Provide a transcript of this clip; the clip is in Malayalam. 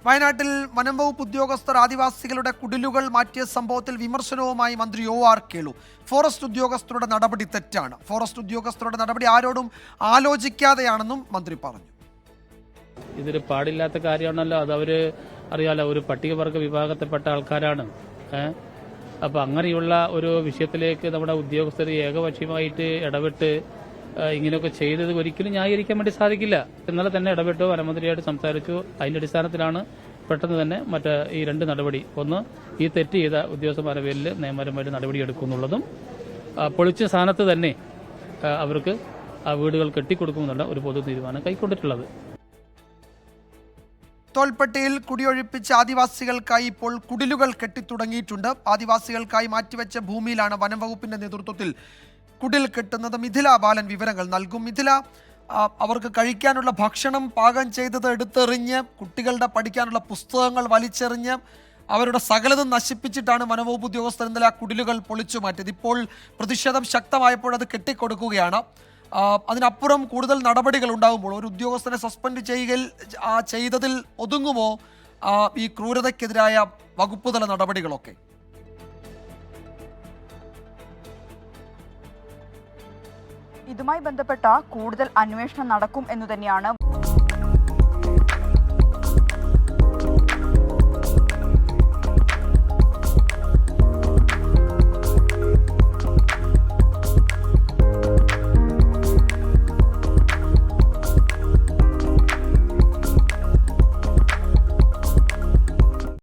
വയനാട്ടിൽ വനം വകുപ്പ് ഉദ്യോഗസ്ഥർ ആദിവാസികളുടെ കുടിലുകൾ മാറ്റിയ സംഭവത്തിൽ വിമർശനവുമായി മന്ത്രി OR കേളു. ഫോറസ്റ്റ് ഉദ്യോഗസ്ഥരുടെ നടപടി തെറ്റാണ്. ഫോറസ്റ്റ് ഉദ്യോഗസ്ഥരുടെ നടപടി ആരോടും ആലോചിക്കാതെയാണെന്നും മന്ത്രി പറഞ്ഞു. ഇതൊരു പാടില്ലാത്ത കാര്യമാണല്ലോ. അത് അവര് അറിയാലോ, ഒരു പട്ടികവർഗ വിഭാഗത്തിൽപ്പെട്ട ആൾക്കാരാണ്. അപ്പൊ അങ്ങനെയുള്ള ഒരു വിഷയത്തിലേക്ക് നമ്മുടെ ഉദ്യോഗസ്ഥർ ഏകപക്ഷീയമായിട്ട് ഇടപെട്ട് ഇങ്ങനെയൊക്കെ ചെയ്തത് ഒരിക്കലും ന്യായീകരിക്കാൻ വേണ്ടി സാധിക്കില്ല. ഇന്നലെ തന്നെ ഇടപെട്ടു, വനമന്ത്രിയായിട്ട് സംസാരിച്ചു. അതിന്റെ അടിസ്ഥാനത്തിലാണ് പെട്ടെന്ന് തന്നെ ഈ രണ്ട് നടപടി. ഒന്ന്, ഈ തെറ്റ് ചെയ്ത ഉദ്യോഗസ്ഥന്മാരുടെ പേരിൽ നിയമപരമായിട്ട് നടപടിയെടുക്കുന്നുള്ളതും, പൊളിച്ച സ്ഥാനത്ത് തന്നെ അവർക്ക് ആ വീടുകൾ കെട്ടിക്കൊടുക്കുമെന്നുള്ള ഒരു പൊതു തീരുമാനം കൈക്കൊണ്ടിട്ടുള്ളത്. തോൽപ്പെട്ടിയിൽ കുടിയൊഴിപ്പിച്ച ആദിവാസികൾക്കായി ഇപ്പോൾ കുടിലുകൾ കെട്ടിത്തുടങ്ങിയിട്ടുണ്ട്. ആദിവാസികൾക്കായി മാറ്റിവെച്ച ഭൂമിയിലാണ് വനം വകുപ്പിന്റെ നേതൃത്വത്തിൽ കുടിൽ കെട്ടുന്നത്. മിഥില ബാലൻ വിവരങ്ങൾ നൽകും. മിഥില, അവർക്ക് കഴിക്കാനുള്ള ഭക്ഷണം പാകം ചെയ്തത് എടുത്തെറിഞ്ഞ്, കുട്ടികളുടെ പഠിക്കാനുള്ള പുസ്തകങ്ങൾ വലിച്ചെറിഞ്ഞ്, അവരുടെ സകലതും നശിപ്പിച്ചിട്ടാണ് വനംവകുപ്പ് ഉദ്യോഗസ്ഥർ ഇന്നലെ ആ കുടിലുകൾ പൊളിച്ചു മാറ്റിയത്. ഇപ്പോൾ പ്രതിഷേധം ശക്തമായപ്പോൾ അത് കെട്ടിക്കൊടുക്കുകയാണ്. അതിനപ്പുറം കൂടുതൽ നടപടികൾ ഉണ്ടാകുമ്പോൾ ഒരു ഉദ്യോഗസ്ഥനെ സസ്പെൻഡ് ചെയ്തതിൽ ഒതുങ്ങുമോ ഈ ക്രൂരതയ്ക്കെതിരായ വകുപ്പ് തല നടപടികളൊക്കെ? ഇതുമായി ബന്ധപ്പെട്ട കൂടുതൽ അന്വേഷണം നടക്കും എന്നു തന്നെയാണ്